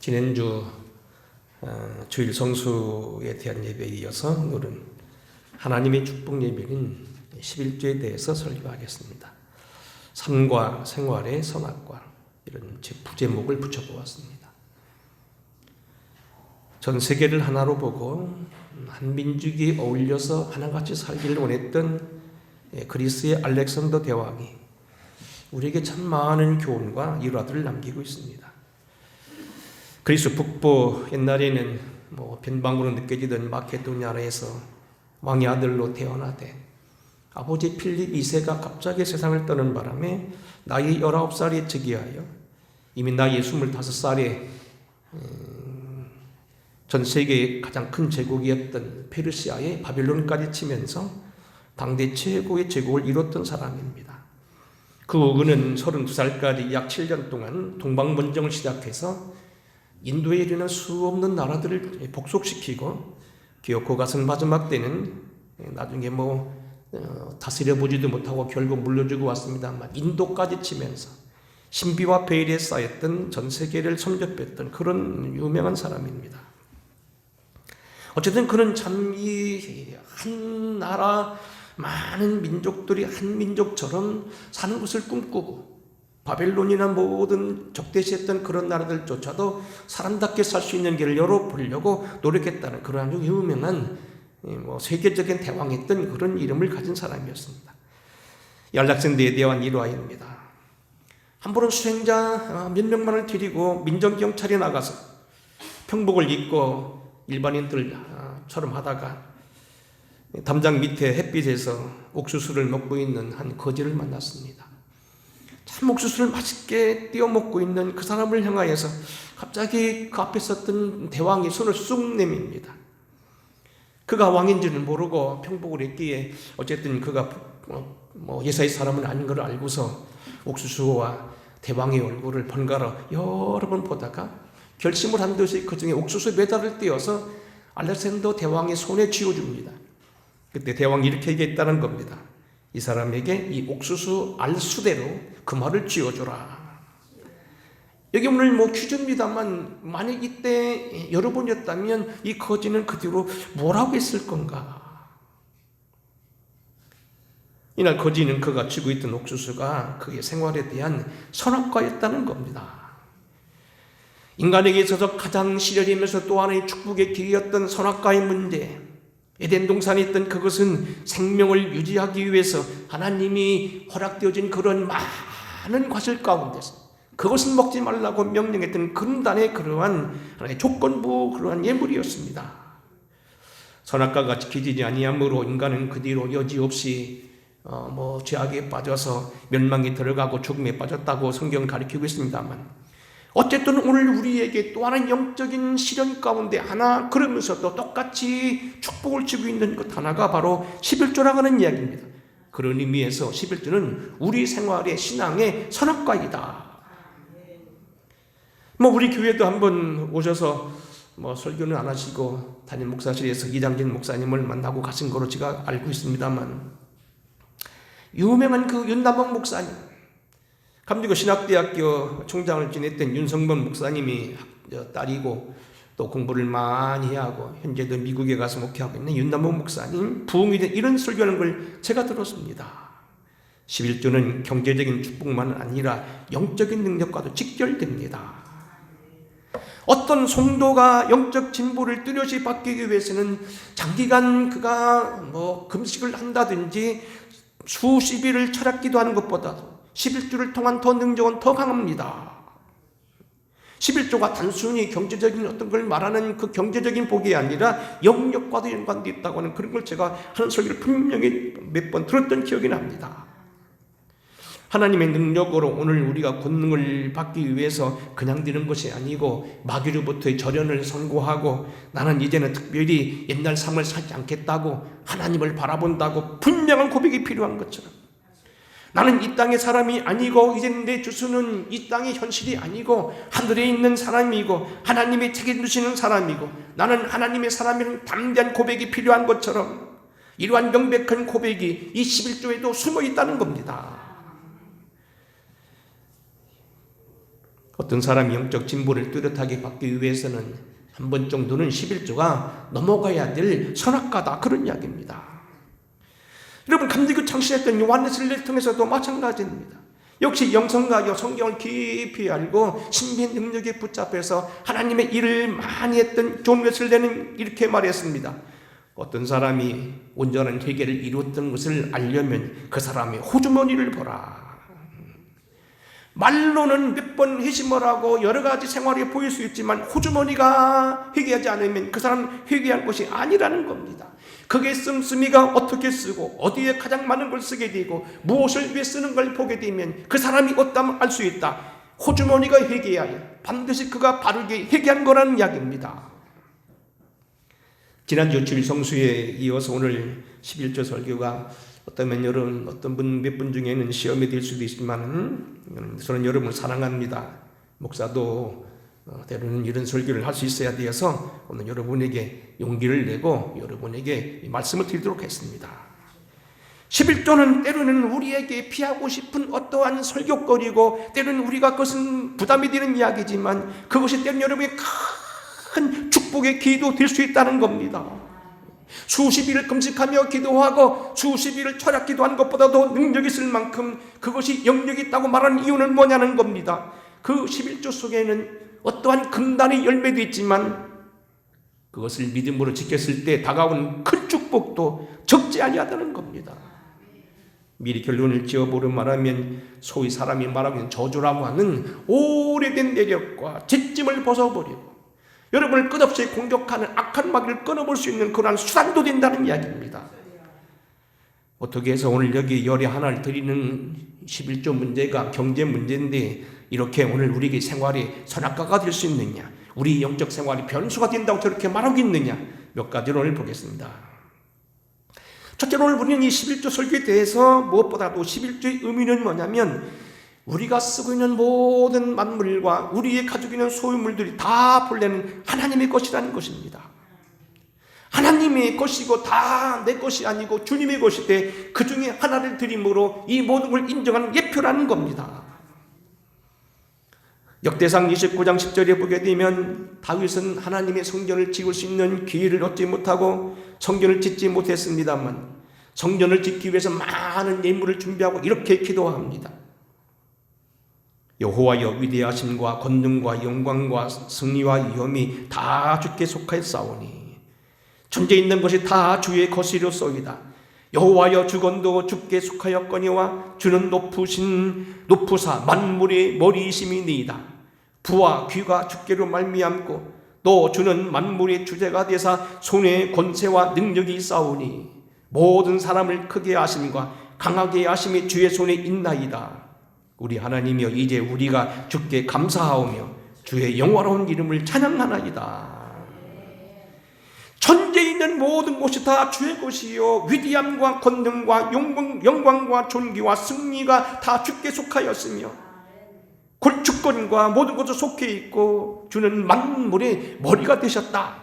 지난주 주일 성수에 대한 예배에 이어서 오늘은 하나님의 축복 예배인 11조에 대해서 설교하겠습니다. 삶과 생활의 선악과 이런 부제목을 붙여보았습니다. 전 세계를 하나로 보고 한 민족이 어울려서 하나같이 살기를 원했던 그리스의 알렉산더 대왕이 우리에게 참 많은 교훈과 일화들을 남기고 있습니다. 그리스 북부 옛날에는 변방으로 느껴지던 마케도니아에서 왕의 아들로 태어나되 아버지 필립 2세가 갑자기 세상을 떠는 바람에 나이 19살에 즉위하여 이미 나이 25살에 전 세계의 가장 큰 제국이었던 페르시아의 바빌론까지 치면서 당대 최고의 제국을 이뤘던 사람입니다. 그 후 그는 32살까지 약 7년 동안 동방번정을 시작해서 인도에 이르는 수없는 나라들을 복속시키고 기어코 가선 마지막 때는 나중에 다스려보지도 못하고 결국 물려주고 왔습니다만 인도까지 치면서 신비와 베일에 쌓였던 전 세계를 섬접했던 그런 유명한 사람입니다. 어쨌든 그는 참 이 한 나라 많은 민족들이 한 민족처럼 사는 것을 꿈꾸고 바벨론이나 모든 적대시했던 그런 나라들조차도 사람답게 살 수 있는 길을 열어보려고 노력했다는 그런 아주 유명한 세계적인 대왕이었던 그런 이름을 가진 사람이었습니다. 알렉산더에 대한 일화입니다. 한 번은 수행자 몇 명만을 데리고 민정경찰에 나가서 평복을 입고 일반인들처럼 하다가 담장 밑에 햇빛에서 옥수수를 먹고 있는 한 거지를 만났습니다. 참 옥수수를 맛있게 띄워 먹고 있는 그 사람을 향하여서 갑자기 그 앞에 섰던 대왕이 손을 쑥 내밉니다. 그가 왕인지는 모르고 평복을 했기에 어쨌든 그가 예사의 사람은 아닌 걸 알고서 옥수수와 대왕의 얼굴을 번갈아 여러 번 보다가 결심을 한 듯이 그 중에 옥수수 메달을 띄어서 알렉산더 대왕의 손에 쥐어줍니다. 그때 대왕이 이렇게 얘기했다는 겁니다. 이 사람에게 이 옥수수 알수대로 그 말을 쥐어주라. 여기 오늘 퀴즈입니다만 만약 이때 여러분이었다면 이 거지는 그 뒤로 뭐라고 했을 건가? 이날 거지는 그가 쥐고 있던 옥수수가 그의 생활에 대한 선악과였다는 겁니다. 인간에게 있어서 가장 시련이면서 또 하나의 축복의 길이었던 선악과의 문제, 에덴 동산에 있던 그것은 생명을 유지하기 위해서 하나님이 허락되어진 그런 많은 과실 가운데서 그것은 먹지 말라고 명령했던 근단의 그러한 하나의 조건부 그러한 예물이었습니다. 선악과가 지켜지지 아니함으로 인간은 그 뒤로 여지없이 죄악에 빠져서 멸망에 들어가고 죽음에 빠졌다고 성경은 가르치고 있습니다만 어쨌든 오늘 우리에게 또 하나의 영적인 시련 가운데 하나 그러면서 또 똑같이 축복을 주고 있는 것 하나가 바로 11조라고 하는 이야기입니다. 그런 의미에서 11조는 우리 생활의 신앙의 선악과이다. 우리 교회도 한번 오셔서 설교는 안 하시고 담임 목사실에서 이장진 목사님을 만나고 가신 거로 제가 알고 있습니다만 유명한 그 윤남봉 목사님, 감리교 신학대학교 총장을 지냈던 윤성범 목사님이 딸이고 또 공부를 많이 하고 현재도 미국에 가서 목회하고 있는 윤남봉 목사님 부흥이 된 이런 설교하는 걸 제가 들었습니다. 11조는 경제적인 축복만 아니라 영적인 능력과도 직결됩니다. 어떤 성도가 영적 진보를 뚜렷이 바뀌기 위해서는 장기간 그가 금식을 한다든지 수십 일을 철학기도 하는 것보다도 11조를 통한 더 능력은 더 강합니다. 11조가 단순히 경제적인 어떤 걸 말하는 그 경제적인 복이 아니라 영역과도 연관되어 있다고 하는 그런 걸 제가 하는 설교를 분명히 몇 번 들었던 기억이 납니다. 하나님의 능력으로 오늘 우리가 권능을 받기 위해서 그냥 되는 것이 아니고 마귀로부터의 절연을 선고하고 나는 이제는 특별히 옛날 삶을 살지 않겠다고 하나님을 바라본다고 분명한 고백이 필요한 것처럼 나는 이 땅의 사람이 아니고 이제는 내 주소는 이 땅의 현실이 아니고 하늘에 있는 사람이고 하나님이 책임지시는 사람이고 나는 하나님의 사람이라는 담대한 고백이 필요한 것처럼 이러한 명백한 고백이 이 11조에도 숨어 있다는 겁니다. 어떤 사람이 영적 진보를 뚜렷하게 받기 위해서는 한 번 정도는 11조가 넘어가야 될 선악과다, 그런 이야기입니다. 여러분, 감리교 창시했던 요한네스를 통해서도 마찬가지입니다. 역시 영성가요, 성경을 깊이 알고 신비의 능력에 붙잡혀서 하나님의 일을 많이 했던 존 웨슬리는 이렇게 말했습니다. 어떤 사람이 온전한 회개를 이루었던 것을 알려면 그 사람의 호주머니를 보라. 말로는 몇 번 회심을 하고 여러 가지 생활이 보일 수 있지만 호주머니가 회개하지 않으면 그 사람 회개한 것이 아니라는 겁니다. 그게 씀씀이가 어떻게 쓰고 어디에 가장 많은 걸 쓰게 되고 무엇을 왜 쓰는 걸 보게 되면 그 사람이 어떠면 알 수 있다. 호주머니가 회개하여 반드시 그가 바르게 회개한 거라는 이야기입니다. 지난주 주일 성수에 이어서 오늘 11조 설교가 어떤 여러분, 어떤 분, 몇 분 중에는 시험이 될 수도 있지만 저는 여러분을 사랑합니다. 목사도 때로는 이런 설교를 할 수 있어야 되어서 오늘 여러분에게 용기를 내고 여러분에게 이 말씀을 드리도록 했습니다. 11조는 때로는 우리에게 피하고 싶은 어떠한 설교거리고 때로는 우리가 그것은 부담이 되는 이야기지만 그것이 때로는 여러분의 큰 축복의 기도 될 수 있다는 겁니다. 수십 일을 금식하며 기도하고 수십 일을 철학 기도한 것보다도 능력이 있을 만큼 그것이 영역이 있다고 말하는 이유는 뭐냐는 겁니다. 그 11조 속에는 어떠한 금단의 열매도 있지만 그것을 믿음으로 지켰을 때 다가온 큰 축복도 적지 아니하다는 겁니다. 미리 결론을 지어보려 말하면 소위 사람이 말하면 저주라고 하는 오래된 내력과 지침을 벗어버리고 여러분을 끝없이 공격하는 악한 마귀를 끊어볼 수 있는 그러한 수단도 된다는 이야기입니다. 어떻게 해서 오늘 여기 열의 하나를 드리는 11조 문제가 경제 문제인데 이렇게 오늘 우리에게 생활이 선악과가 될 수 있느냐, 우리 영적 생활이 변수가 된다고 저렇게 말하고 있느냐, 몇 가지를 오늘 보겠습니다. 첫째로 오늘 우리는 이 11조 설교에 대해서 무엇보다도 11조의 의미는 뭐냐면 우리가 쓰고 있는 모든 만물과 우리의 가지고 있는 소유물들이 다 본래는 하나님의 것이라는 것입니다. 하나님의 것이고 다 내 것이 아니고 주님의 것인데 그 중에 하나를 드림으로 이 모든 걸 인정하는 예표라는 겁니다. 역대상 29장 10절에 보게 되면 다윗은 하나님의 성전을 지을 수 있는 기회를 얻지 못하고 성전을 짓지 못했습니다만 성전을 짓기 위해서 많은 예물을 준비하고 이렇게 기도합니다. 여호와여, 위대하심과 권능과 영광과 승리와 위엄이 다 주께 속하였사오니 천지에 있는 것이 다 주의 것이로소이다. 여호와여, 주권도 주께 속하였거니와 주는 높으사 만물의 머리이심이니이다. 부와 귀가 주께로 말미암고 또 주는 만물의 주제가 되사 손에 권세와 능력이 있사오니 모든 사람을 크게 하심과 강하게 하심이 주의 손에 있나이다. 우리 하나님이여, 이제 우리가 주께 감사하오며 주의 영화로운 이름을 찬양하나이다. 천지에 있는 모든 것이 다 주의 것이요 위대함과 권능과 영광과 존귀와 승리가 다 주께 속하였으며 주권과 모든 것을 속해 있고 주는 만물의 머리가 되셨다.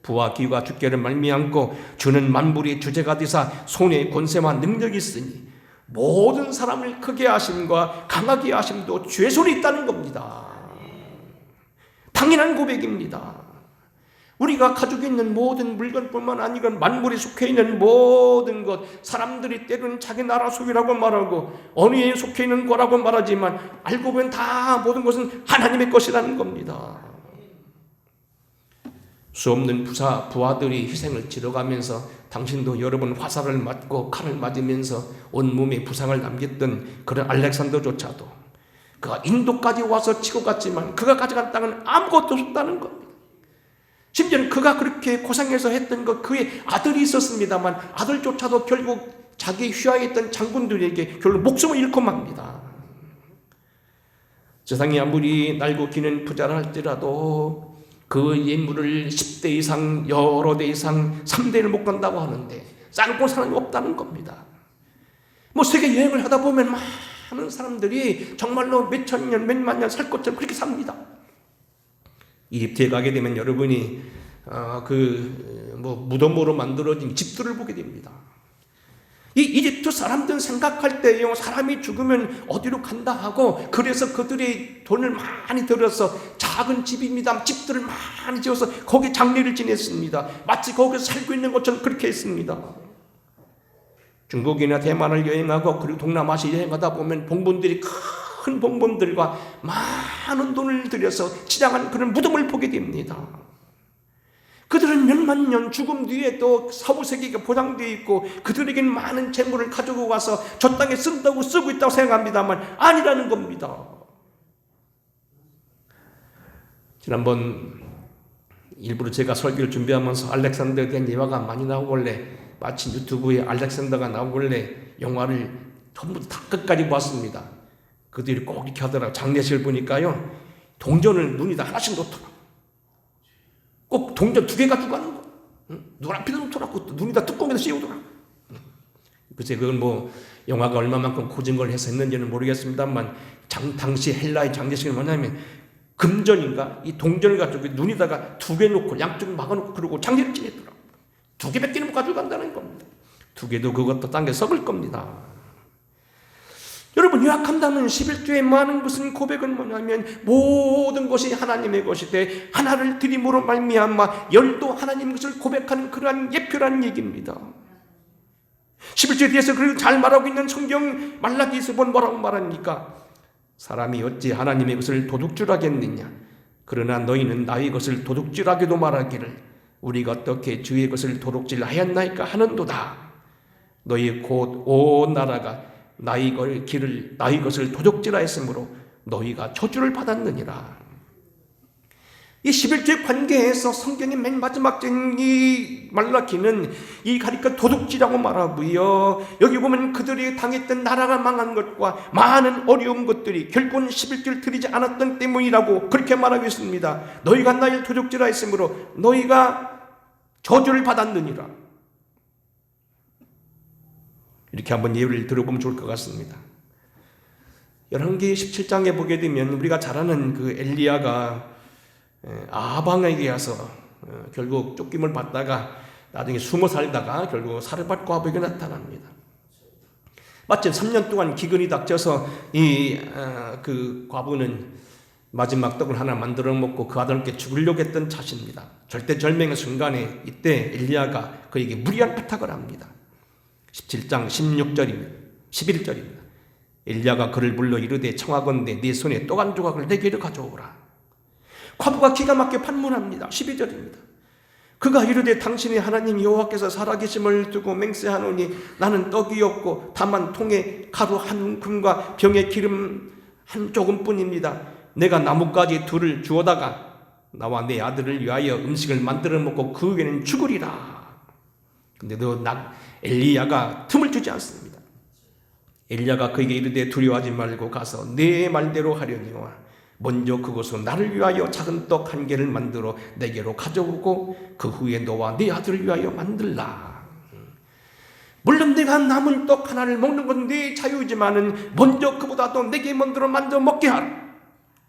부와 귀가 주께를 말미암고 주는 만물의 주제가 되사 손에 권세와 능력이 있으니 모든 사람을 크게 하심과 강하게 하심도 주의 손에 있다는 겁니다. 당연한 고백입니다. 우리가 가지고 있는 모든 물건뿐만 아니라 만물에 속해 있는 모든 것, 사람들이 때로는 자기 나라 소유라고 말하고 어느 에 속해 있는 거라고 말하지만 알고 보면 다 모든 것은 하나님의 것이라는 겁니다. 수없는 부하들이 희생을 치러가면서 당신도 여러 번 화살을 맞고 칼을 맞으면서 온몸에 부상을 남겼던 그런 알렉산더조차도 그가 인도까지 와서 치고 갔지만 그가 가져간 땅은 아무것도 없었다는 겁니다. 심지어는 그가 그렇게 고생해서 했던 것, 그의 아들이 있었습니다만 아들조차도 결국 자기 휘하에 있던 장군들에게 결국 목숨을 잃고 맙니다. 세상이 아무리 날고 기는 부자라 할지라도 그 예물을 10대 이상, 여러 대 이상, 3대를 못 간다고 하는데 쌓고 사람이 없다는 겁니다. 세계 여행을 하다 보면 많은 사람들이 정말로 몇천 년, 몇만 년 살 것처럼 그렇게 삽니다. 이집트에 가게 되면 여러분이 무덤으로 만들어진 집들을 보게 됩니다. 이 이집트 사람들은 생각할 때요, 사람이 죽으면 어디로 간다 하고, 그래서 그들이 돈을 많이 들여서 작은 집입니다. 집들을 많이 지어서 거기 장례를 지냈습니다. 마치 거기서 살고 있는 것처럼 그렇게 했습니다. 중국이나 대만을 여행하고 그리고 동남아시아 여행하다 보면 봉분들이 큰 봉분들과 많은 돈을 들여서 치장한 그런 무덤을 보게 됩니다. 그들은 몇만 년 죽음 뒤에도 사후세계가 보장되어 있고 그들에게는 많은 재물을 가지고 와서 저 땅에 쓴다고 쓰고 있다고 생각합니다만 아니라는 겁니다. 지난번 일부러 제가 설교를 준비하면서 알렉산더에 대한 예화가 많이 나오길래 마침 유튜브에 알렉산더가 나오길래 영화를 전부 다 끝까지 보았습니다. 그들이 꼭 이렇게 하더라고요. 장례식을 보니까요, 동전을 눈에다 하나씩 놓더라고요. 꼭 동전 2개 가지고 가는 거. 눈앞에다 놓더라고. 눈에다 뚜껑에다 씌우더라고. 글쎄, 그건 뭐 영화가 얼마만큼 고증을 해서 했는지는 모르겠습니다만, 당시 헬라의 장례식은 뭐냐면 금전인가 이 동전을 가지고 눈에다가 2개 놓고 양쪽에 막아놓고 그러고 장례를 지냈더라고. 2개밖에 못 가지고 간다는 겁니다. 2개도 그것도 딴 게 썩을 겁니다. 여러분, 요약한다면 11조에 많은 것은 고백은 뭐냐면 모든 것이 하나님의 것이되 하나를 드림으로 말미암아 열도 하나님의 것을 고백하는 그러한 예표라는 얘기입니다. 11조에 대해서 그리고 잘 말하고 있는 성경 말라기에서 뭐라고 말합니까? 사람이 어찌 하나님의 것을 도둑질하겠느냐? 그러나 너희는 나의 것을 도둑질하게도 말하기를 우리가 어떻게 주의 것을 도둑질하였나이까 하는도다. 너희 곧 온 나라가 나의 것을 도둑질하였으므로 너희가 저주를 받았느니라. 이 11조의 관계에서 성경의 맨 마지막 이 말라기는 이 가리켜 도둑질이라고 말하고요, 여기 보면 그들이 당했던 나라가 망한 것과 많은 어려운 것들이 결국은 11조를 드리지 않았던 때문이라고 그렇게 말하고 있습니다. 너희가 나를 도둑질하였으므로 너희가 저주를 받았느니라. 이렇게 한번 예를 들어보면 좋을 것 같습니다. 열왕기 17장에 보게 되면 우리가 잘 아는 그 엘리야가 아방에게 와서 결국 쫓김을 받다가 나중에 숨어 살다가 결국 사르밧 과부에게 나타납니다. 마침 3년 동안 기근이 닥쳐서 그 과부는 마지막 떡을 하나 만들어 먹고 그 아들께 죽으려고 했던 자신입니다. 절대절명의 순간에 이때 엘리야가 그에게 무리한 부탁을 합니다. 17장 16절입니다. 11절입니다. 엘리야가 그를 불러 이르되 청하건대 네 손에 떡 한 조각을 내게로 가져오라. 과부가 기가 막혀 판문합니다. 12절입니다. 그가 이르되 당신이 하나님 여호와께서 살아계심을 두고 맹세하노니 나는 떡이 없고 다만 통에 가루 한 움큼과 병에 기름 한 조금뿐입니다. 내가 나뭇가지 둘을 주워다가 나와 내 아들을 위하여 음식을 만들어 먹고 그 후에는 죽으리라. 근데도 엘리야가 틈을 주지 않습니다. 엘리야가 그에게 이르되 두려워하지 말고 가서 내 말대로 하려니와 먼저 그곳으로 나를 위하여 작은 떡 1개를 만들어 내게로 가져오고 그 후에 너와 네 아들을 위하여 만들라. 물론 내가 남은 떡 하나를 먹는 건 네 자유이지만은 먼저 그보다도 내게 만들어 먹게 하라.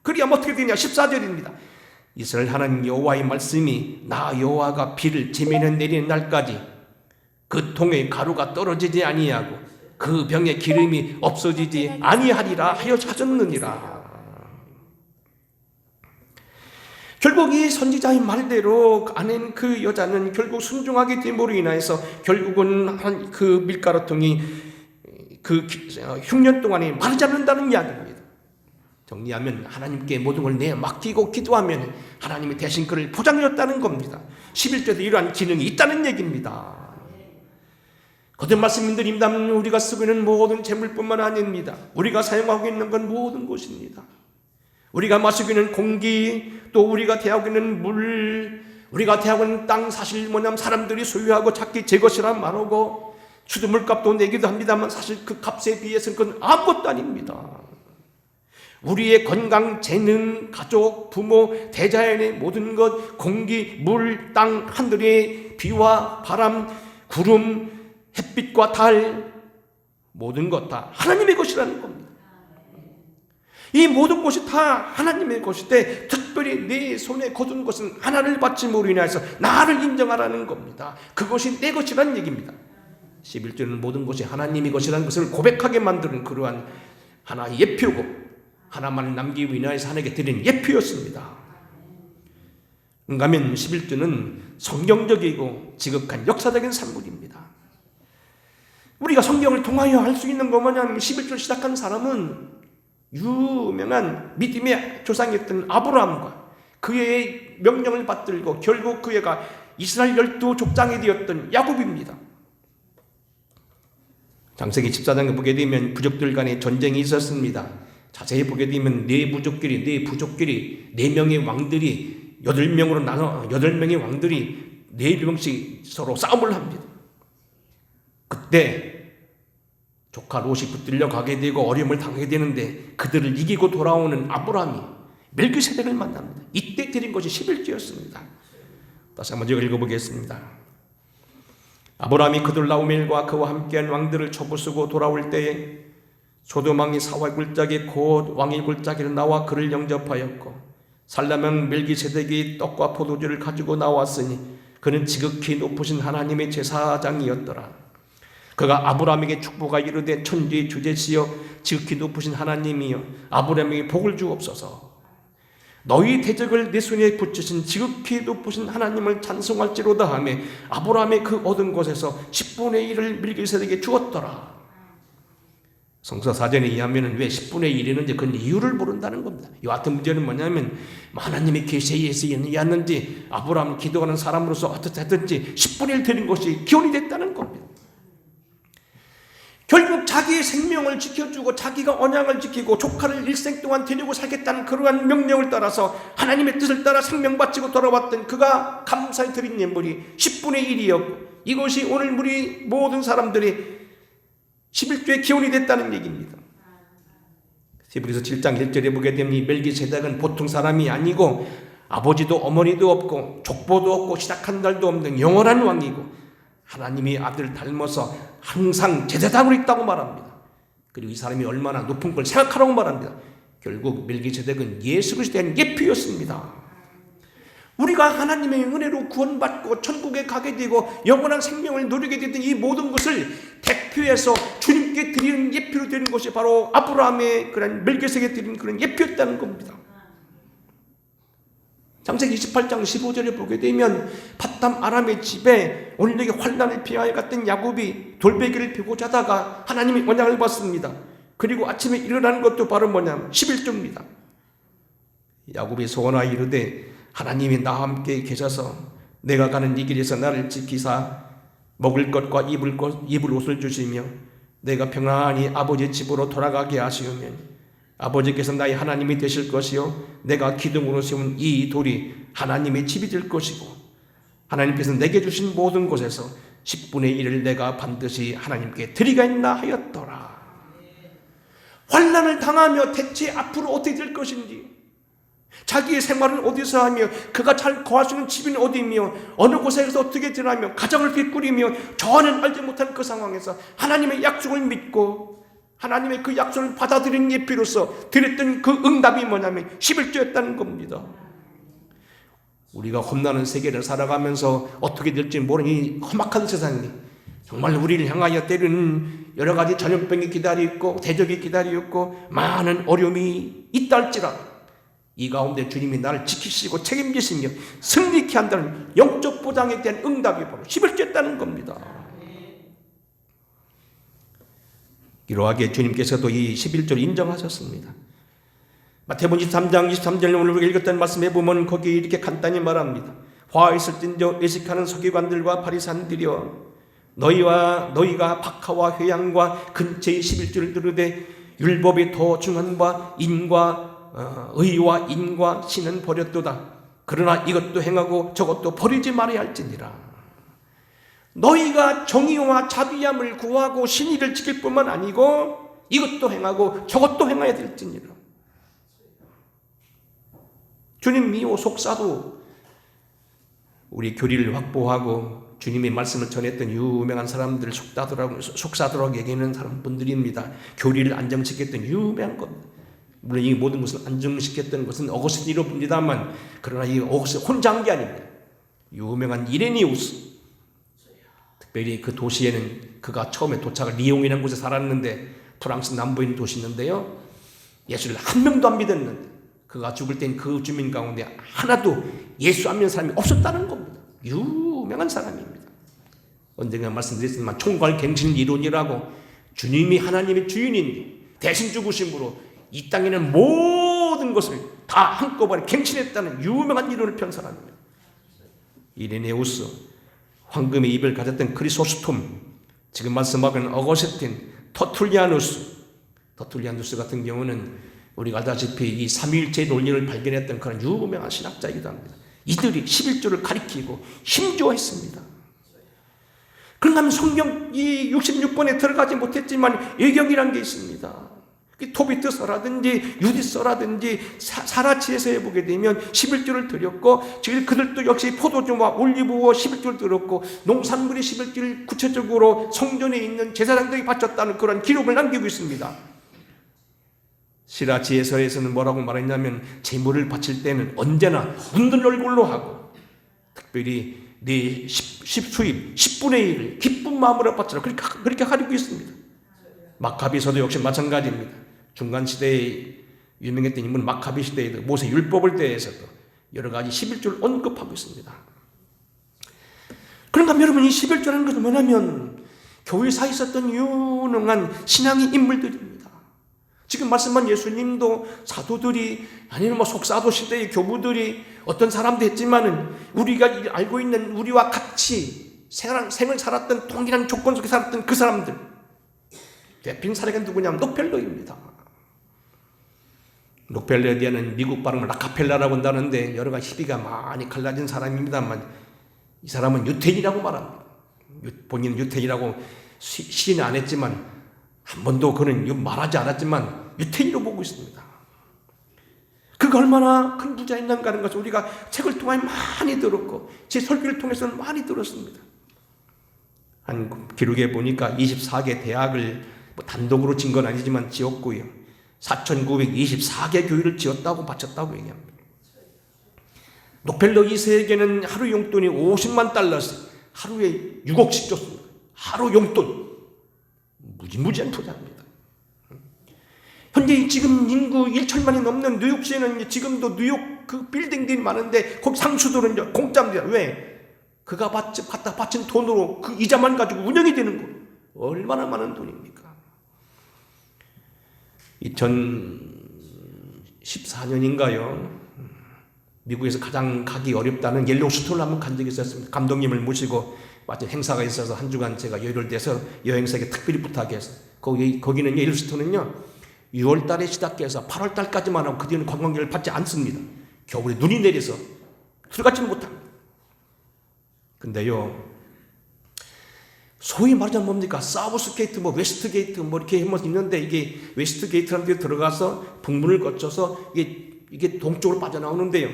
그리하면 어떻게 되냐? 14절입니다. 이스라엘 하나님 여호와의 말씀이 나 여호와가 비를 지면에 내리는 날까지 그 통에 가루가 떨어지지 아니하고 그 병에 기름이 없어지지 아니하리라 하여 하셨느니라. 결국 이 선지자의 말대로 아낸 그 여자는 결국 순종하게 됨으로 인하여서 결국은 그 밀가루통이 그 흉년 동안에 마르지 않는다는 이야기입니다. 정리하면 하나님께 모든 걸 맡기고 기도하면 하나님이 대신 그를 보장해줬다는 겁니다. 11절에 이러한 기능이 있다는 얘기입니다. 거듭 말씀드립니다. 우리가 쓰고 있는 모든 재물뿐만 아닙니다. 우리가 사용하고 있는 건 모든 것입니다. 우리가 마시고 있는 공기, 또 우리가 대하고 있는 물, 우리가 대하고 있는 땅, 사실 뭐냐면 사람들이 소유하고 자기 제 것이라 말하고 수두물값도 내기도 합니다만 사실 그 값에 비해서는 그건 아무것도 아닙니다. 우리의 건강, 재능, 가족, 부모, 대자연의 모든 것, 공기, 물, 땅, 하늘의 비와 바람, 구름, 햇빛과 달, 모든 것 다 하나님의 것이라는 겁니다. 이 모든 것이 다 하나님의 것인데 특별히 내 손에 거둔 것은 하나를 받침으로 인해서 나를 인정하라는 겁니다. 그것이 내 것이라는 얘기입니다. 11조는 모든 것이 하나님의 것이라는 것을 고백하게 만드는 그러한 하나의 예표고 하나만을 남기기 위하여서 하나님께 드리는 예표였습니다. 응가면 11조는 성경적이고 지극한 역사적인 산물입니다. 우리가 성경을 통하여 알 수 있는 거 뭐냐면 11조를 시작한 사람은 유명한 믿음의 조상이었던 아브라함과 그의 명령을 받들고 결국 그 애가 이스라엘 12족장이 되었던 야곱입니다. 창세기 14장에 보게 되면 부족들 간에 전쟁이 있었습니다. 자세히 보게 되면 네 부족끼리 4명의 왕들이 8명으로 나눠 8명의 왕들이 4명씩 서로 싸움을 합니다. 그때 조카 롯이 붙들려 가게 되고 어려움을 당하게 되는데 그들을 이기고 돌아오는 아브라함이 멜기세덱을 만납니다. 이때 드린 것이 11조였습니다. 다시 한번 제가 읽어보겠습니다. 아브라함이 그돌라오멜과 그와 함께한 왕들을 쳐부수고 돌아올 때에 소돔왕이 사와의 굴짝이 곧 왕의 굴짝이로 나와 그를 영접하였고 살라명 멜기세덱이 떡과 포도주를 가지고 나왔으니 그는 지극히 높으신 하나님의 제사장이었더라. 그가 아브라함에게 축복하 이르되 천지의 주제시여 지극히 높으신 하나님이여 아브라함에게 복을 주옵소서. 너희 대적을 내 손에 붙이신 지극히 높으신 하나님을 찬송할지로다 하며 아브라함의 그 얻은 것에서 10분의 1을 멜기세덱에게 주었더라. 성서 사전에 의하면 왜 10분의 1이는지 그건 이유를 모른다는 겁니다. 이 같은 문제는 뭐냐면 하나님의 계시에서 이었는지 아브라함 기도하는 사람으로서 어떻든지 10분의 1 드린 것이 기원이 됐다는 겁니다. 결국 자기의 생명을 지켜주고 자기가 언약을 지키고 조카를 일생 동안 데리고 살겠다는 그러한 명령을 따라서 하나님의 뜻을 따라 생명 바치고 돌아왔던 그가 감사히 드린 예물이 10분의 1이었고 이것이 오늘 우리 모든 사람들이 11조의 기원이 됐다는 얘기입니다. 히브리서 7장 1절에 보게 되면 이 멜기세덱은 보통 사람이 아니고 아버지도 어머니도 없고 족보도 없고 시작한 날도 없는 영원한 왕이고 하나님의 아들을 닮아서 항상 제사장으로 있다고 말합니다. 그리고 이 사람이 얼마나 높은 걸 생각하라고 말합니다. 결국 멜기세덱은 예수 그리스도에 대한 예표였습니다. 우리가 하나님의 은혜로 구원받고 천국에 가게 되고 영원한 생명을 누리게 되던 이 모든 것을 대표해서 주님께 드리는 예표로 되는 것이 바로 아브라함의 그런 멜기세덱에 드리는 그런 예표였다는 겁니다. 창세기 28장 15절에 보게 되면 밧담 아람의 집에 온전하게 환난을 피하여 갔던 야곱이 돌베개를 펴고 자다가 하나님의 언약을 받습니다. 그리고 아침에 일어나는 것도 바로 뭐냐면 11조입니다. 야곱이 소원하여 이르되 하나님이 나와 함께 계셔서 내가 가는 이 길에서 나를 지키사 먹을 것과 입을 옷을 주시며 내가 평안히 아버지 집으로 돌아가게 하시오면 아버지께서 나의 하나님이 되실 것이요 내가 기둥으로 세운 이 돌이 하나님의 집이 될 것이고 하나님께서 내게 주신 모든 곳에서 10분의 1을 내가 반드시 하나님께 드리겠나 하였더라. 환난을 당하며 대체 앞으로 어떻게 될 것인지 자기의 생활은 어디서 하며 그가 잘 거할 수 있는 집은 어디며 어느 곳에서 어떻게 지나며 가정을 어떻게 꾸리며 저는 알지 못한 그 상황에서 하나님의 약속을 믿고 하나님의 그 약속을 받아들인 예표로서 드렸던 그 응답이 뭐냐면 11조였다는 겁니다. 우리가 험난한 세계를 살아가면서 어떻게 될지 모르는 이 험악한 세상이 정말 우리를 향하여 때리는 여러 가지 전염병이 기다리고 있고 대적이 기다리고 있고 많은 어려움이 있다 할지라도 이 가운데 주님이 나를 지키시고 책임지시며 승리케 한다는 영적 보장에 대한 응답이 바로 11조였다는 겁니다. 이러하게 주님께서도 이 11조를 인정하셨습니다. 마태복음 23장 23절에 오늘 우리가 읽었던 말씀에 보면 거기 이렇게 간단히 말합니다. 화 있을진저 외식하는 서기관들과 바리새인들이여 너희가 박하와 회양과 근처의 11조를 들으되 율법이 더 중한 바 의와 인과 신은 버렸도다. 그러나 이것도 행하고 저것도 버리지 말아야 할지니라. 너희가 정의와 자비함을 구하고 신의를 지킬 뿐만 아니고 이것도 행하고 저것도 행해야 될지니라. 주님 미호 속사도 우리 교리를 확보하고 주님의 말씀을 전했던 유명한 사람들 속사도라고 얘기하는 사람분들입니다. 교리를 안정시켰던 유명한 겁니다. 물론 이 모든 것을 안정시켰던 것은 어거스틴이로 봅니다만 그러나 이 어거스틴 혼자 한 게 아닙니다. 유명한 이레니우스 특별히 그 도시에는 그가 처음에 도착을 리옹이라는 곳에 살았는데 프랑스 남부에 있는 도시 있는데요. 예수를 한 명도 안 믿었는데 그가 죽을 땐 그 주민 가운데 하나도 예수 안 믿는 사람이 없었다는 겁니다. 유명한 사람입니다. 언젠가 말씀드렸지만 총괄갱신 이론이라고 주님이 하나님의 주인인데 대신 죽으심으로 이 땅에는 모든 것을 다 한꺼번에 갱신했다는 유명한 이론을 편 사람입니다. 이레네우스, 황금의 입을 가졌던 크리소스톰, 지금 말씀하는 어거스틴, 터툴리아누스 같은 경우는 우리가 알다시피 이 삼위일체 논리를 발견했던 그런 유명한 신학자이기도 합니다. 이들이 11조를 가리키고 힘줘했습니다. 그런가 하면 성경 이 66번에 들어가지 못했지만 예경이라는 게 있습니다. 토비트서라든지 유디서라든지 사라치에서 보게 되면 11조를 드렸고 그들도 역시 포도주와 올리브와 11조를 드렸고 농산물의 11조를 구체적으로 성전에 있는 제사장들이 바쳤다는 그런 기록을 남기고 있습니다. 시라치에서에서는 뭐라고 말했냐면 제물을 바칠 때는 언제나 웃는 얼굴로 하고 특별히 네 수입 10분의 1을 기쁜 마음으로 바치라 그렇게 가리고 있습니다. 마카비서도 역시 마찬가지입니다. 중간시대에 유명했던 인물 마카비 시대에도 모세 율법을 대해서도 여러 가지 11조를 언급하고 있습니다. 그런가 하면 여러분 이 11조라는 것은 뭐냐면 교회사에 있었던 유능한 신앙의 인물들입니다. 지금 말씀한 예수님도 사도들이 아니면 뭐 속사도 시대의 교부들이 어떤 사람도 했지만은 우리가 알고 있는 우리와 같이 생을 살았던 동일한 조건 속에 살았던 그 사람들 대표적인 사례가 누구냐면 록펠러입니다. 록펠러에 미국 발음을 라카펠라라고 한다는데 여러 가지 시비가 많이 갈라진 사람입니다만 이 사람은 유태인이라고 말합니다. 본인은 유태인이라고 시인은 안 했지만 한 번도 그는 말하지 않았지만 유태인으로 보고 있습니다. 그가 얼마나 큰 부자였는가 하는 것을 우리가 책을 통해 많이 들었고 제 설교를 통해서는 많이 들었습니다. 한 기록에 보니까 24개 대학을 단독으로 진 건 아니지만 지었고요. 4,924개 교회를 지었다고 바쳤다고 얘기합니다. 록펠러 2세에게는 하루 용돈이 50만 달러씩 하루에 6억씩 줬습니다. 하루 용돈. 무지무지한 부자입니다. 현재 지금 인구 1천만이 넘는 뉴욕시에는 지금도 뉴욕 그 빌딩들이 많은데 거기 상수들은 공짜입니다. 왜? 그가 갖다 바친 돈으로 그 이자만 가지고 운영이 되는 거. 얼마나 많은 돈입니까? 2014년인가요? 미국에서 가장 가기 어렵다는 옐로우스톤을 한번 간 적이 있었습니다. 감독님을 모시고 마침 행사가 있어서 한 주간 제가 여유를 내서 여행사에게 특별히 부탁해서 거기는 옐로우스톤은요 6월 달에 시작해서 8월 달까지만 하고 그 뒤에는 관광객을 받지 않습니다. 겨울에 눈이 내려서 들어가지는 못합니다. 근데요 소위 말하자면 뭡니까? 사우스 게이트, 웨스트 게이트, 이렇게 있는데, 이게 웨스트 게이트라는 데 들어가서 북문을 거쳐서 이게 동쪽으로 빠져나오는데요.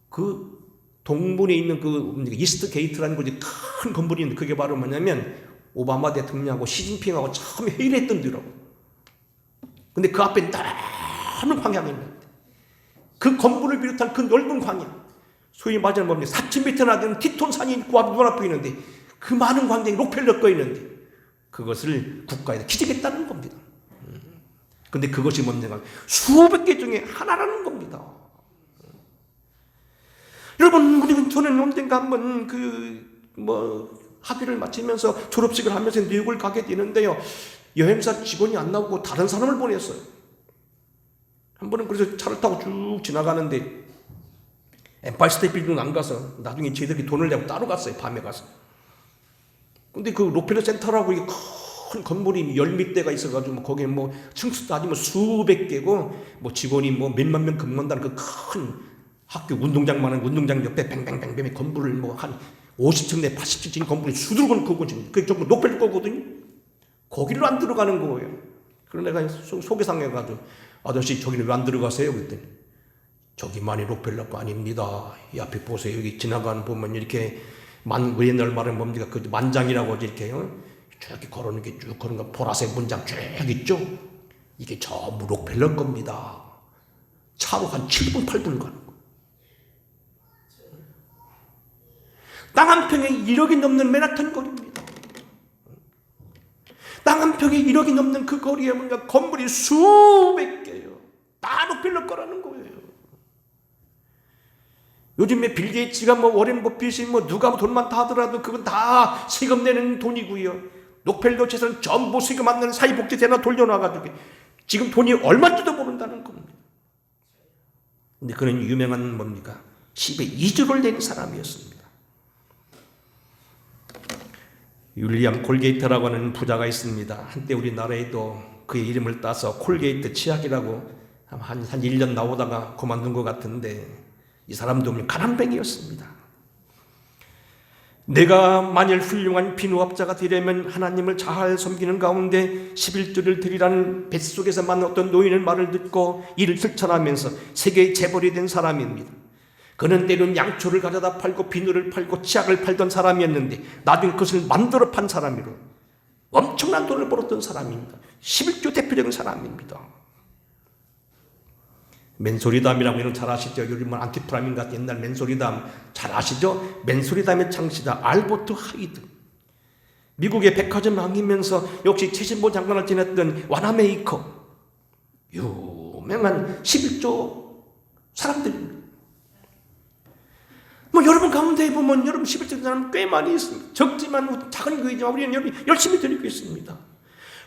그 동문에 있는 그 이스트 게이트라는 곳이 큰 건물이 있는데, 그게 바로 뭐냐면, 오바마 대통령하고 시진핑하고 처음에 회의를 했던 데라고. 근데 그 앞에 넓은 광야가 있는데, 그 건물을 비롯한 그 넓은 광야, 소위 말하자면 뭡니까? 4,000m나 되는 티톤 산이 그 앞에 눈앞에 있는데, 그 많은 광장이 록펠러 꺼 있는데 그것을 국가에다 기증했다는 겁니다. 그런데 그것이 뭔가 수백 개 중에 하나라는 겁니다. 여러분, 저는 언젠가 한번 학위를 마치면서 졸업식을 하면서 뉴욕을 가게 되는데요. 여행사 직원이 안 나오고 다른 사람을 보냈어요. 한 번은 그래서 차를 타고 쭉 지나가는데 엠파이어 스테이트 빌딩 안 가서 나중에 저희들이 돈을 내고 따로 갔어요. 밤에 가서. 근데 그 록펠러 센터라고 이게 큰 건물이 10밑대가 있어가지고 거기에 층수 따지면 수백 개고 직원이 몇만 명 근무한다는 그 큰 학교 운동장만한 운동장 옆에 뱅뱅뱅뱅 건물을 한 50층 내 80층 건물이 수두룩은 그거거든요. 그게 전부 록펠러 거거든요. 거기를 안 들어가는 거예요. 그래서 내가 속이 상해가지고 아저씨 저기는 왜 안 들어가세요? 그랬더니 저기만이 록펠러 거 아닙니다. 이 앞에 보세요. 여기 지나가는 보면 이렇게 우리 옛날 말은 뭡니까? 그 만장이라고 이렇게 쭉 걸어오는 게 쭉 그런 거 보라색 문장 쭉 있죠? 이게 전부 록펠러 겁니다. 차로 한 7분, 8분 가는 거. 땅 한 평에 1억이 넘는 맨하탄 거리입니다. 땅 한 평에 1억이 넘는 그 거리에 뭔가 건물이 수백 개예요. 다 녹빌려 거라는 거예요. 요즘에 빌 게이츠가 워렌 버핏이 누가 돈 많다 하더라도 그건 다 세금 내는 돈이고요. 록펠러치에서는 전부 세금 안 내는 사회복지세나 돌려놔가지고 지금 돈이 얼마인지도 모른다는 겁니다. 근데 그는 유명한 뭡니까? 10에 2조를 낸 사람이었습니다. 윌리엄 콜게이트라고 하는 부자가 있습니다. 한때 우리나라에도 그의 이름을 따서 콜게이트 치약이라고 한 1년 나오다가 그만둔 것 같은데, 이 사람도 가난뱅이였습니다. 내가 만일 훌륭한 비누업자가 되려면 하나님을 잘 섬기는 가운데 11조를 드리라는 뱃속에서만 어떤 노인의 말을 듣고 이를 실천하면서 세계의 재벌이 된 사람입니다. 그는 때론 양초를 가져다 팔고 비누를 팔고 치약을 팔던 사람이었는데 나중에 그것을 만들어 판 사람이로 엄청난 돈을 벌었던 사람입니다. 11조 대표적인 사람입니다. 맨소리담이라고 여러분 잘 아시죠? 요즘 안티프라민 같은 옛날 맨소리담 잘 아시죠? 맨소리담의 창시자 알버트 하이드. 미국의 백화점 왕이면서 역시 최신보 장관을 지냈던 와나메이커. 유명한 11조 사람들입니다. 여러분 가운데 보면 여러분 11조 사람 꽤 많이 있습니다. 적지만 작은 교회지만 우리는 여러분 열심히 드리고 있습니다.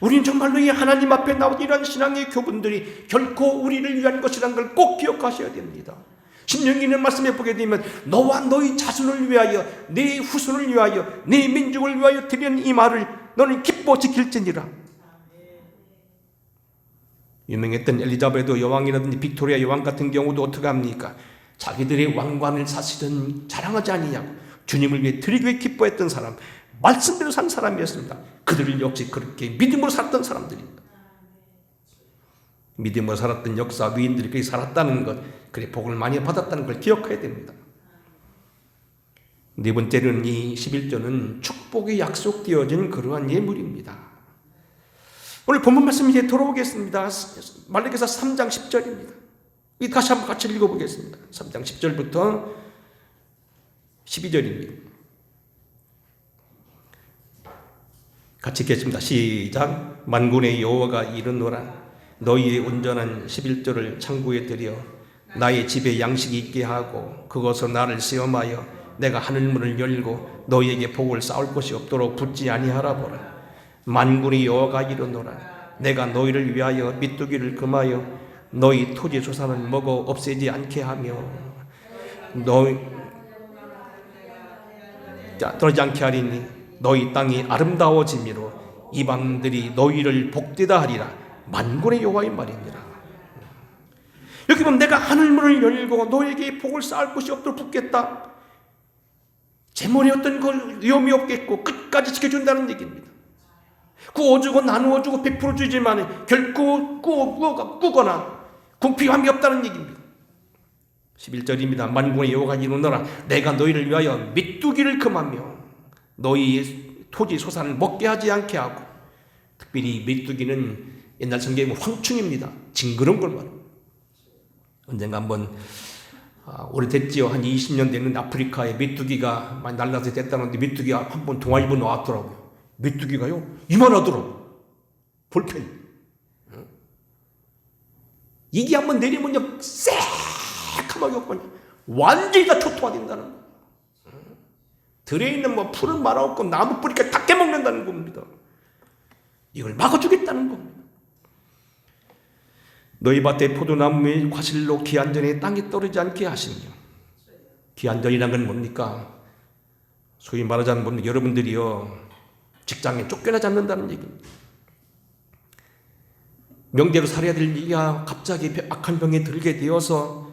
우리는 정말로 이 하나님 앞에 나온 이러한 신앙의 교분들이 결코 우리를 위한 것이라는 걸 꼭 기억하셔야 됩니다. 신명기는 말씀해 보게 되면 너와 너희 자손을 위하여 네 후손을 위하여 네 민족을 위하여 드리는 이 말을 너는 기뻐 지킬지니라. 유명했던 엘리자베트 여왕이라든지 빅토리아 여왕 같은 경우도 어떻게 합니까? 자기들의 왕관을 사실은 자랑하지 아니냐고 주님을 위해 드리기 위해 기뻐했던 사람, 말씀대로 산 사람이었습니다. 그들을 역시 그렇게 믿음으로 살았던 사람들입니다. 믿음으로 살았던 역사 위인들이 그렇게 살았다는 것, 그래 복을 많이 받았다는 걸 기억해야 됩니다. 네 번째는 이 11조는 축복이 약속되어진 그러한 예물입니다. 오늘 본문 말씀 이제 돌아오겠습니다. 말라기서 3장 10절입니다. 다시 한번 같이 읽어보겠습니다. 3장 10절부터 12절입니다. 같이 읽겠습니다. 시작. 만군의 여호와가 이르노라. 너희의 온전한 11조를 창고에 들여 나의 집에 양식이 있게 하고 그것으로 나를 시험하여 내가 하늘문을 열고 너희에게 복을 쌓을 것이 없도록 붙지 아니하라 보라. 만군의 여호와가 이르노라. 내가 너희를 위하여 메뚜기를 금하여 너희 토지 소산을 먹어 없애지 않게 하며 떨어지지 않게 하리니 너희 땅이 아름다워짐이로 이방들이 너희를 복되다 하리라. 만군의 여호와의 말입니다. 여기 보면 내가 하늘문을 열고 너에게 복을 쌓을 것이 없도록 붙겠다. 재물이 어떤 걸 위험이 없겠고 끝까지 지켜준다는 얘기입니다. 구워주고 나누어주고 베풀어 주지만 결코 꾸거나 궁핍함이 없다는 얘기입니다. 11절입니다. 만군의 여호와가 이르노라. 내가 너희를 위하여 메뚜기를 금하며 너희의 토지 소산을 먹게 하지 않게 하고, 특별히 메뚜기는 옛날 성경에 황충입니다. 징그러운 걸 말합니다. 언젠가 한번 오래됐지요. 한 20년 되는 아프리카에 메뚜기가 많이 날라서 됐다는데 메뚜기가 한번 동아일보 나왔더라고요. 메뚜기가요 이만하더라고요. 볼펜. 이게 한번 내리면요 새카맣게 없거든요. 완전히 다 초토화된다는 거예요. 들에 있는 풀은 말아먹고 나무 뿌리까지 다 깨먹는다는 겁니다. 이걸 막아주겠다는 겁니다. 너희 밭에 포도나무의 과실로 기한전에 땅에 떨어지지 않게 하시며. 기한전이라는 건 뭡니까? 소위 말하자면 뭡니까? 여러분들이요 직장에 쫓겨나지 않는다는 얘기입니다. 명대로 살아야 될 일이야 갑자기 악한 병에 들게 되어서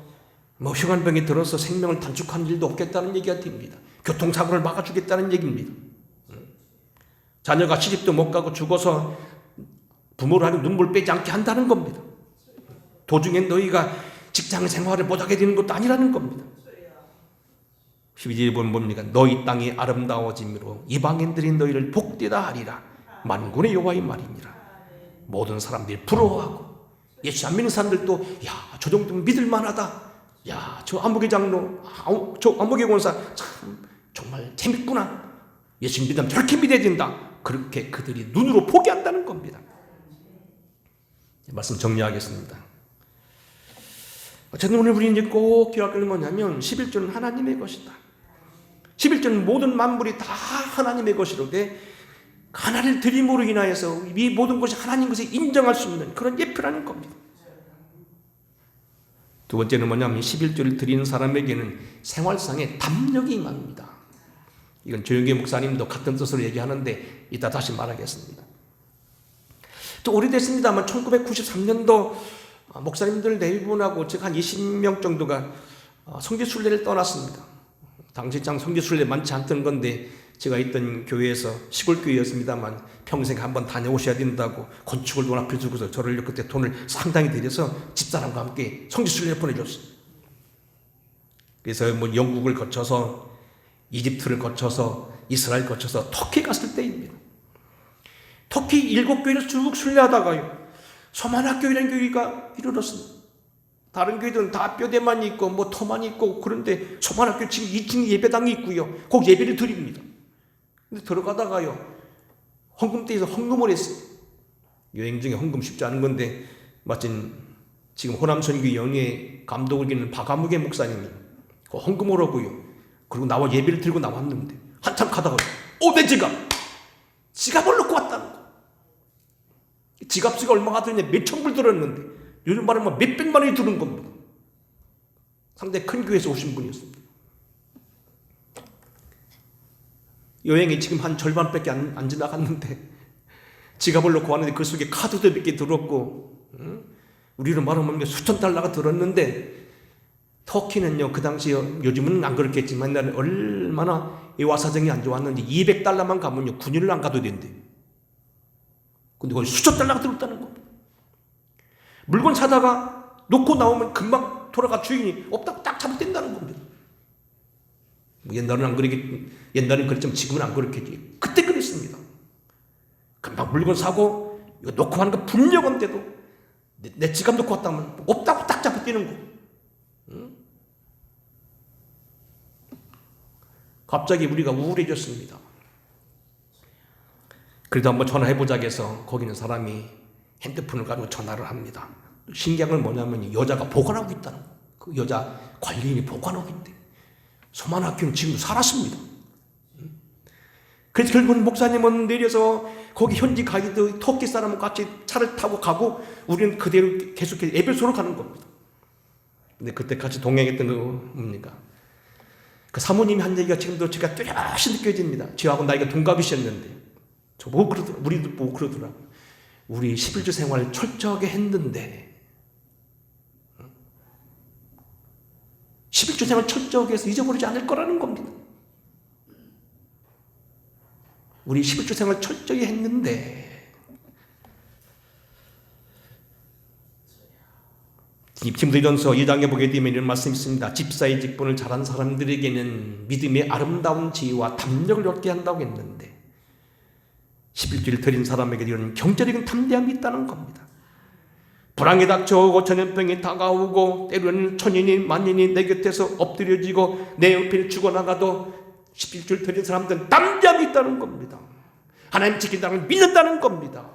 흉한 병에 들어서 생명을 단축하는 일도 없겠다는 얘기가 됩니다. 교통사고를 막아주겠다는 얘기입니다. 자녀가 시집도 못 가고 죽어서 부모를 하는 눈물 빼지 않게 한다는 겁니다. 도중에 너희가 직장 생활을 못하게 되는 것도 아니라는 겁니다. 12절에 보면 뭡니까? 너희 땅이 아름다워짐으로 이방인들이 너희를 복되다 하리라. 만군의 여호와의 말이니라. 모든 사람들이 부러워하고 예수 안 믿는 사람들도 야, 저 정도면 믿을만하다. 야, 저 안목의 장로, 저 안목의 권사 참 정말 재밌구나. 예수 믿으면 저렇게 믿어야 된다. 그렇게 그들이 눈으로 보게 한다는 겁니다. 말씀 정리하겠습니다. 어쨌든 오늘 우리 이제 꼭 기억할 건 뭐냐면 11조는 하나님의 것이다. 11조는 모든 만물이 다 하나님의 것이로되 하나를 드림으로 인하여서 이 모든 것이 하나님 것을 인정할 수 있는 그런 예표라는 겁니다. 두 번째는 뭐냐면 11조를 드리는 사람에게는 생활상의 담력이 임합니다. 이건 조영기 목사님도 같은 뜻으로 얘기하는데 이따 다시 말하겠습니다. 또 오래됐습니다만 1993년도 목사님들 대부분하고 즉 한 20명 정도가 성지순례를 떠났습니다. 당시 장 성지순례 많지 않던 건데 제가 있던 교회에서 시골 교회였습니다만 평생 한번 다녀오셔야 된다고 건축을 돈 앞에 주고서 저를 그때 돈을 상당히 들여서 집사람과 함께 성지순례를 보내줬어요. 그래서 뭐 영국을 거쳐서 이집트를 거쳐서 이스라엘 거쳐서 터키 갔을 때입니다. 터키 7교회를 쭉 순례하다가요 소만학교이라는 교회가 이르렀습니다. 다른 교회들은 다 뼈대만 있고 뭐 터만 있고 그런데 소만학교 지금 2층 예배당이 있고요. 거기 예배를 드립니다. 근데 들어가다가요 헌금대에서 헌금을 했어요. 여행 중에 헌금 쉽지 않은 건데 마침 지금 호남선교 연예 감독을 기는 박아무개 목사님이 그 헌금을 하고요. 그리고 나와 예배를 들고 나왔는데 한참 가다가 내 지갑을 놓고 왔다는 거. 지갑수가 얼마가 드느냐 몇천 불 들었는데 요즘 말하면 몇백만 원이 드는 겁니다. 상당히 큰 교회에서 오신 분이었습니다. 여행이 지금 한 절반밖에 안 지나갔는데 지갑을 놓고 왔는데 그 속에 카드도 몇 개 들었고 우리로 말하면 수천 달러가 들었는데 터키는요 그 당시에 요즘은 안 그렇겠지만 나는 얼마나 이 와사정이 안 좋았는지 200달러만 가면요 9년을 안 가도 된대. 근데 거기 수천 달러가 들었다는 겁니다. 물건 사다가 놓고 나오면 금방 돌아가 주인이 없다고 딱 잡아댄다는 겁니다. 옛날은 안 그러겠지. 옛날은 그랬지만 지금은 안 그렇겠지. 그때 그랬습니다. 금방 물건 사고 이거 놓고 하는 거 분명한데도 내 지갑 놓고 왔다면 없다고 딱 잡아떼는 거. 응? 갑자기 우리가 우울해졌습니다. 그래도 한번 전화해보자고 해서 거기 있는 사람이 핸드폰을 가지고 전화를 합니다. 신기한 건 뭐냐면 여자가 보관하고 있다는 거. 그 여자 관리인이 보관하고 있대. 소만학교는 지금도 살았습니다. 그래서 결국은 목사님은 내려서 거기 현지 가이드 터키 사람과 같이 차를 타고 가고 우리는 그대로 계속해서 에베소로 가는 겁니다. 근데 그때 같이 동행했던 거 뭡니까? 그 사모님이 한 얘기가 지금도 제가 뚜렷이 느껴집니다. 저하고 나이가 동갑이셨는데 저보고 그러더라고요. 우리도 보고 그러더라고요. 우리 11조 생활을 철저하게 했는데 11조 생활 철저하게 해서 잊어버리지 않을 거라는 겁니다. 우리 11조 생활 철저히 했는데 디모데전서 2장에 보게 되면 이런 말씀이 있습니다. 집사의 직분을 잘한 사람들에게는 믿음의 아름다운 지혜와 담력을 얻게 한다고 했는데 11조를 드린 사람에게 이런 경제적인 담대함이 있다는 겁니다. 불황이 닥쳐오고 전염병이 다가오고 때로는 천인이 만인이 내 곁에서 엎드려지고 내 옆에 죽어나가도 11조를 드린 사람들은 담대함이 있다는 겁니다. 하나님 지킨다는 걸 믿는다는 겁니다.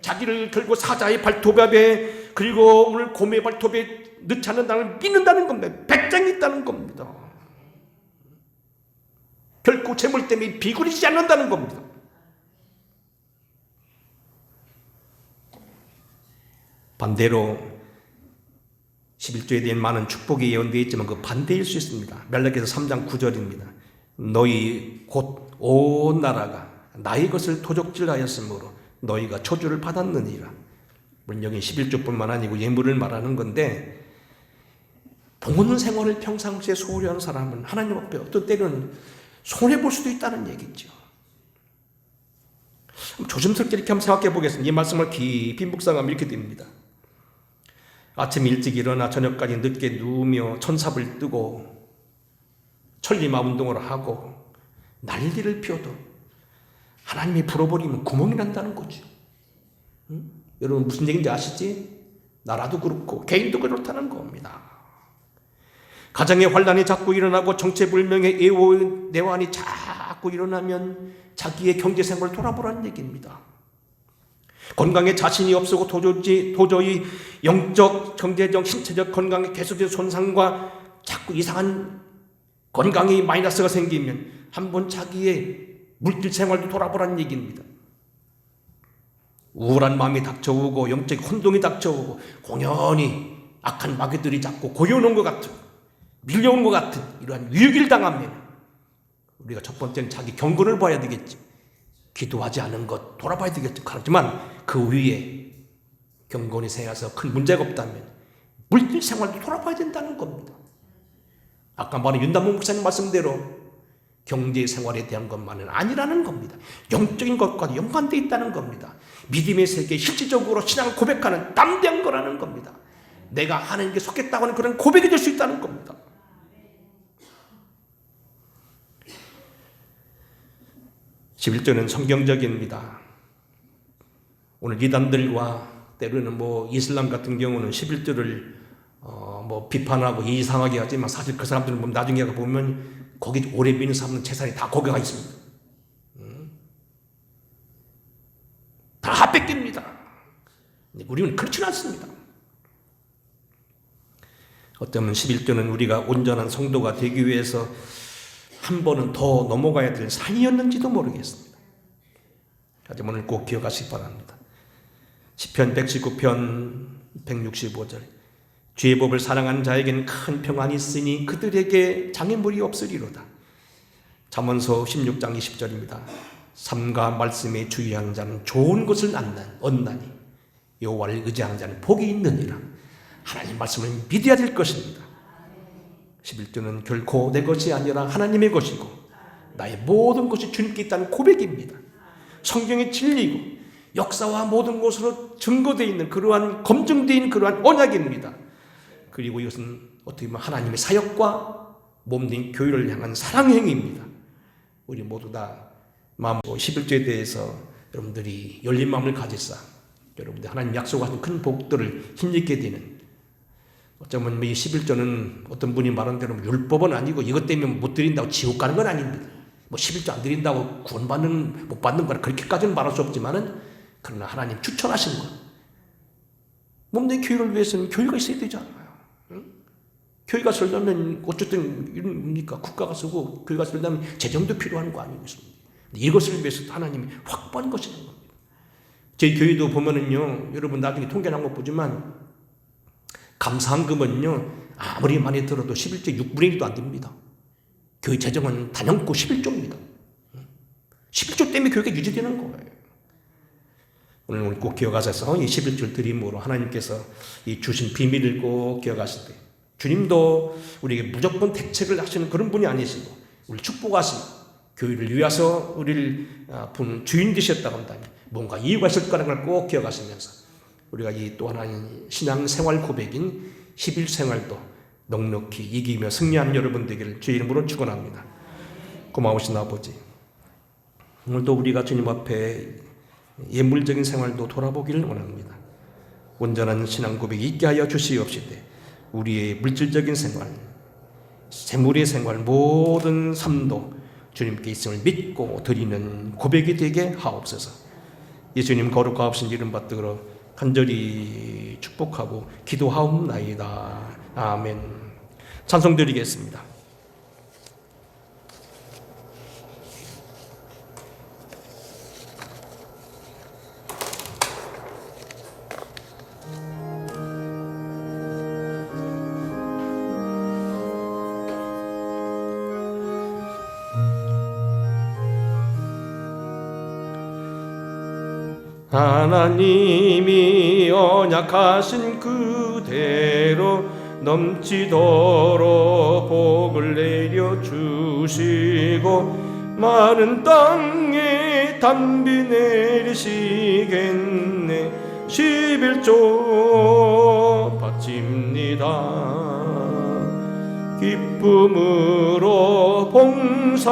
자기를 결국 사자의 발톱에 그리고 오늘 곰의 발톱에 넣지 않는다는 걸 믿는다는 겁니다. 백장이 있다는 겁니다. 결코 재물 때문에 비굴이지 않는다는 겁니다. 반대로 11조에 대한 많은 축복이 예언되어 있지만 그 반대일 수 있습니다. 멜라기서 3장 9절입니다. 너희 곧 온 나라가 나의 것을 도적질하였으므로 너희가 저주를 받았느니라. 물론 여기 11조뿐만 아니고 예물을 말하는 건데 본 생활을 평상시에 소홀히 하는 사람은 하나님 앞에 어떤 때는 손해볼 수도 있다는 얘기죠. 조심스럽게 이렇게 한번 생각해 보겠습니다. 이 말씀을 깊이 묵상하면 이렇게 됩니다. 아침 일찍 일어나 저녁까지 늦게 누우며 천삽을 뜨고 천리마 운동을 하고 난리를 피워도 하나님이 불어버리면 구멍이 난다는 거죠. 응? 여러분 무슨 얘기인지 아시지? 나라도 그렇고 개인도 그렇다는 겁니다. 가정의 환란이 자꾸 일어나고 정체불명의 애호의 내환이 자꾸 자꾸 일어나면 자기의 경제생활을 돌아보라는 얘기입니다. 건강에 자신이 없고 도저히 영적, 경제적, 신체적 건강에 계속적인 손상과 자꾸 이상한 건강이 마이너스가 생기면 한번 자기의 물질 생활도 돌아보라는 얘기입니다. 우울한 마음이 닥쳐오고 영적 혼동이 닥쳐오고 공연히 악한 마귀들이 자꾸 고여오는 것 같은, 밀려오는 것 같은 이러한 위기를 당하면 우리가 첫 번째는 자기 경건을 봐야 되겠지. 기도하지 않은 것 돌아봐야 되겠지. 그렇지만 그 위에 경건이 생겨서 큰 문제가 없다면 물질 생활도 돌아봐야 된다는 겁니다. 아까 말한 윤단봉 목사님 말씀대로 경제 생활에 대한 것만은 아니라는 겁니다. 영적인 것과도 연관되어 있다는 겁니다. 믿음의 세계에 실질적으로 신앙을 고백하는 담대한 거라는 겁니다. 내가 하나님께 속했다고 하는 그런 고백이 될 수 있다는 겁니다. (11조는) 성경적입니다. 오늘 이단들과 때로는 이슬람 같은 경우는 11조를 비판하고 이상하게 하지만 사실 그 사람들은 보면 나중에 보면 거기 오래 믿는 사람은 재산이 다 거기가 있습니다. 다 뺏깁니다. 우리는 그렇지는 않습니다. 어쩌면 11조는 우리가 온전한 성도가 되기 위해서 한 번은 더 넘어가야 될 산이었는지도 모르겠습니다. 하지만 오늘 꼭 기억하시기 바랍니다. 시편 119편 165절 주의 법을 사랑하는 자에게는 큰 평안이 있으니 그들에게 장애물이 없으리로다. 잠언서 16장 20절입니다. 삶과 말씀에 주의하는 자는 좋은 것을 얻나니 여호와를 의지하는 자는 복이 있느니라. 하나님 말씀을 믿어야 될 것입니다. 11조는 결코 내 것이 아니라 하나님의 것이고 나의 모든 것이 주님께 있다는 고백입니다. 성경의 진리이고 역사와 모든 것으로 증거되어 있는 그러한 검증되어 있는 그러한 언약입니다. 그리고 이것은 어떻게 보면 하나님의 사역과 몸된 교회를 향한 사랑행위입니다. 우리 모두 다 11조에 대해서 여러분들이 열린 마음을 가지사 여러분들 하나님 약속하신 큰 복들을 힘입게 되는, 어쩌면 이 11조는 어떤 분이 말한 대로 율법은 아니고 이것 때문에 못 드린다고 지옥 가는 건 아닙니다. 11조 안 드린다고 구원받는 못 받는 거라 그렇게까지는 말할 수 없지만은, 그러나 하나님 추천하신 것, 몸된 교회를 위해서는 교회가 있어야 되잖아요. 응? 교회가 설려면 어쨌든 뭡니까? 국가가 쓰고 교회가 설려면 재정도 필요한 거 아니겠습니까? 이것을 위해서 하나님이 확보한 것이라는 겁니다. 저희 교회도 보면은요, 여러분 나중에 통계 난 것 보지만 감사한금은요 아무리 많이 들어도 11조 6분의 1도 안 됩니다. 교회 재정은 단연코 11조입니다. 11조 때문에 교회가 유지되는 거예요. 오늘 꼭 기억하셔서 이 11조 드림으로 하나님께서 이 주신 비밀을 꼭 기억하실 때, 주님도 우리에게 무조건 대책을 하시는 그런 분이 아니시고 우리 축복하시고 교회를 위해서 우리를 주인 되셨다고 한다면 뭔가 이유가 있을 거라는 걸 꼭 기억하시면서 우리가 이 또 하나의 신앙생활 고백인 11생활도 넉넉히 이기며 승리하는 여러분 되기를 주의 이름으로 축원합니다. 고마우신 아버지, 오늘도 우리가 주님 앞에 예물적인 생활도 돌아보기를 원합니다. 온전한 신앙 고백이 있게 하여 주시옵시되 우리의 물질적인 생활, 재물의 생활, 모든 삶도 주님께 있음을 믿고 드리는 고백이 되게 하옵소서. 예수님 거룩하신 이름 받들어 간절히 축복하고 기도하옵나이다. 아멘. 찬송 드리겠습니다. 하나님이 언약하신 그대로 넘치도록 복을 내려주시고 마른 땅에 단비 내리시겠네. 11조 바칩니다. 기쁨으로 봉사하며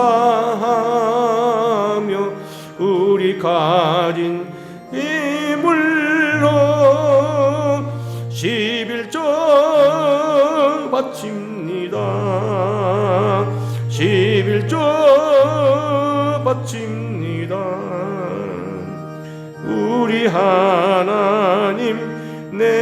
우리 가진 이물로 11조 바칩니다. 11조 바칩니다. 우리 하나님 내